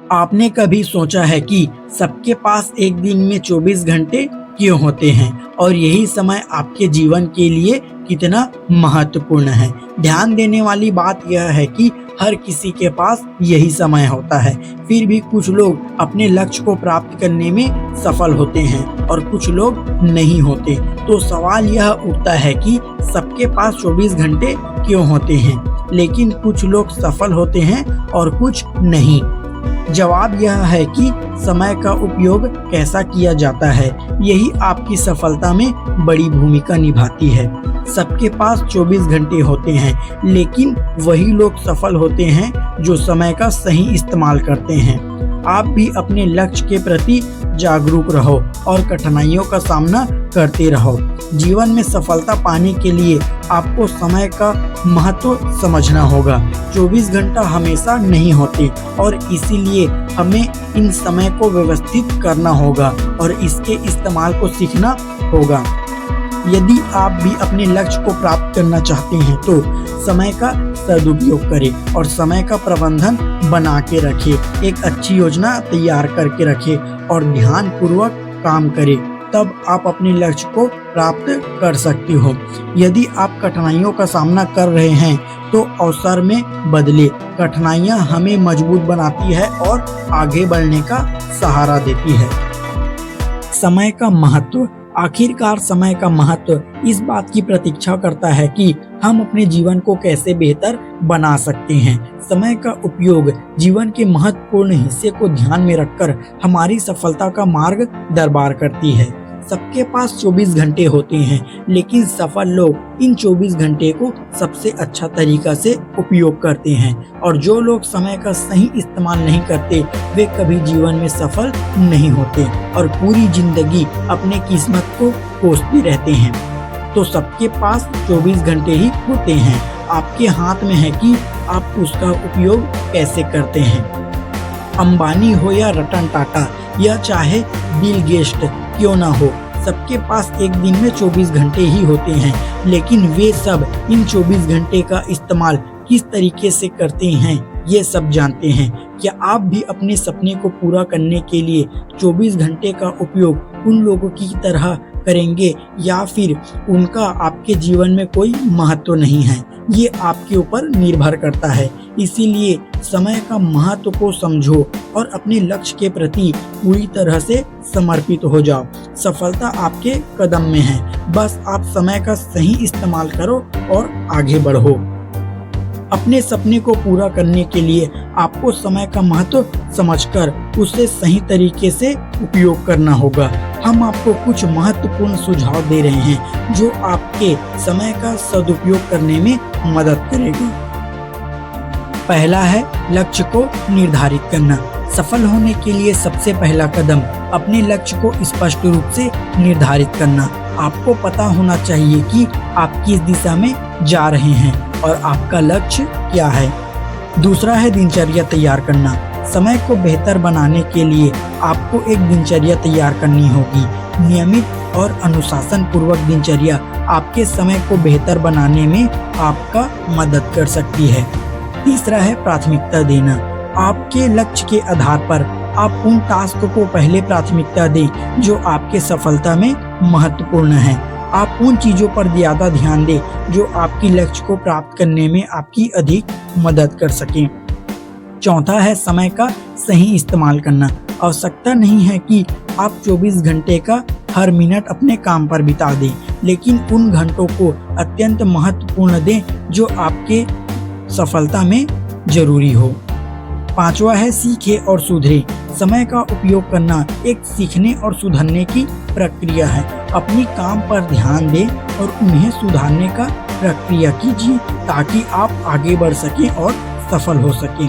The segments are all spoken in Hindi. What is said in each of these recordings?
आपने कभी सोचा है कि सबके पास एक दिन में 24 घंटे क्यों होते हैं और यही समय आपके जीवन के लिए कितना महत्वपूर्ण है। ध्यान देने वाली बात यह है कि हर किसी के पास यही समय होता है, फिर भी कुछ लोग अपने लक्ष्य को प्राप्त करने में सफल होते हैं और कुछ लोग नहीं होते। तो सवाल यह उठता है कि सबके पास 24 घंटे क्यों होते हैं, लेकिन कुछ लोग सफल होते हैं और कुछ नहीं। जवाब यह है कि समय का उपयोग कैसा किया जाता है, यही आपकी सफलता में बड़ी भूमिका निभाती है। सबके पास 24 घंटे होते हैं, लेकिन वही लोग सफल होते हैं जो समय का सही इस्तेमाल करते हैं। आप भी अपने लक्ष्य के प्रति जागरूक रहो और कठिनाइयों का सामना करते रहो। जीवन में सफलता पाने के लिए आपको समय का महत्व समझना होगा। 24 घंटा हमेशा नहीं होते और इसीलिए हमें इन समय को व्यवस्थित करना होगा और इसके इस्तेमाल को सीखना होगा। यदि आप भी अपने लक्ष्य को प्राप्त करना चाहते हैं तो समय का सदुपयोग करें और समय का प्रबंधन बना के रखें। एक अच्छी योजना तैयार करके रखें और ध्यान पूर्वक काम करें, तब आप अपने लक्ष्य को प्राप्त कर सकते हो। यदि आप कठिनाइयों का सामना कर रहे हैं तो अवसर में बदले। कठिनाइयां हमें मजबूत बनाती है और आगे बढ़ने का सहारा देती है। समय का महत्व। आखिरकार समय का महत्व इस बात की प्रतीक्षा करता है कि हम अपने जीवन को कैसे बेहतर बना सकते हैं। समय का उपयोग जीवन के महत्वपूर्ण हिस्से को ध्यान में रखकर हमारी सफलता का मार्ग दरबार करती है। सबके पास 24 घंटे होते हैं, लेकिन सफल लोग इन 24 घंटे को सबसे अच्छा तरीका से उपयोग करते हैं और जो लोग समय का सही इस्तेमाल नहीं करते वे कभी जीवन में सफल नहीं होते और पूरी जिंदगी अपने किस्मत को कोसते रहते हैं। तो सबके पास 24 घंटे ही होते हैं, आपके हाथ में है कि आप उसका उपयोग कैसे करते हैं। अंबानी हो या रतन टाटा या चाहे बिल गेट्स क्यों ना हो, सबके पास एक दिन में 24 घंटे ही होते हैं, लेकिन वे सब इन 24 घंटे का इस्तेमाल किस तरीके से करते हैं ये सब जानते हैं। क्या आप भी अपने सपने को पूरा करने के लिए 24 घंटे का उपयोग उन लोगों की तरह करेंगे या फिर उनका आपके जीवन में कोई महत्व नहीं है? ये आपके ऊपर निर्भर करता है। इसीलिए समय का महत्व को समझो और अपने लक्ष्य के प्रति पूरी तरह से समर्पित हो जाओ। सफलता आपके कदम में है, बस आप समय का सही इस्तेमाल करो और आगे बढ़ो। अपने सपने को पूरा करने के लिए आपको समय का महत्व समझकर उसे सही तरीके से उपयोग करना होगा। हम आपको कुछ महत्वपूर्ण सुझाव दे रहे हैं जो आपके समय का सदुपयोग करने में मदद करेगा। पहला है लक्ष्य को निर्धारित करना। सफल होने के लिए सबसे पहला कदम अपने लक्ष्य को स्पष्ट रूप से निर्धारित करना। आपको पता होना चाहिए कि आप किस दिशा में जा रहे हैं और आपका लक्ष्य क्या है। दूसरा है दिनचर्या तैयार करना। समय को बेहतर बनाने के लिए आपको एक दिनचर्या तैयार करनी होगी। नियमित और अनुशासन पूर्वक दिनचर्या आपके समय को बेहतर बनाने में आपका मदद कर सकती है। तीसरा है प्राथमिकता देना। आपके लक्ष्य के आधार पर आप उन टास्क को पहले प्राथमिकता दें जो आपके सफलता में महत्वपूर्ण है। आप उन चीजों पर ज्यादा ध्यान दें जो आपकी लक्ष्य को प्राप्त करने में आपकी अधिक मदद कर सकें। चौथा है समय का सही इस्तेमाल करना। आवश्यकता नहीं है कि आप 24 घंटे का हर मिनट अपने काम पर बिता दें, लेकिन उन घंटों को अत्यंत महत्वपूर्ण दें जो आपके सफलता में जरूरी हो। पांचवा है सीखे और सुधरे। समय का उपयोग करना एक सीखने और सुधरने की प्रक्रिया है। अपनी काम पर ध्यान दें और उन्हें सुधारने का प्रक्रिया कीजिए ताकि आप आगे बढ़ सकें और सफल हो सकें।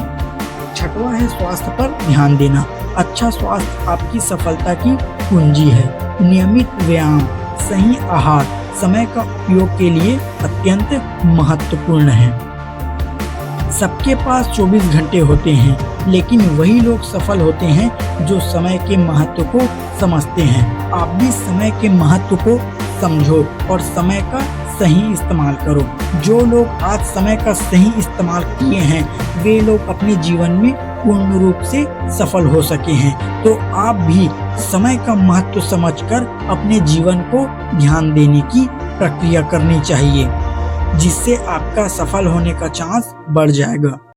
छठवां है स्वास्थ्य पर ध्यान देना। अच्छा स्वास्थ्य आपकी सफलता की कुंजी है। नियमित व्यायाम, सही आहार समय का उपयोग के लिए अत्यंत महत्वपूर्ण है। सबके पास 24 घंटे होते हैं, लेकिन वही लोग सफल होते हैं जो समय के महत्व को समझते हैं। आप भी समय के महत्व को समझो और समय का सही इस्तेमाल करो। जो लोग आज समय का सही इस्तेमाल किए हैं वे लोग अपने जीवन में पूर्ण रूप से सफल हो सके हैं। तो आप भी समय का महत्व समझकर अपने जीवन को ध्यान देने की प्रक्रिया करनी चाहिए, जिससे आपका सफल होने का चांस बढ़ जाएगा।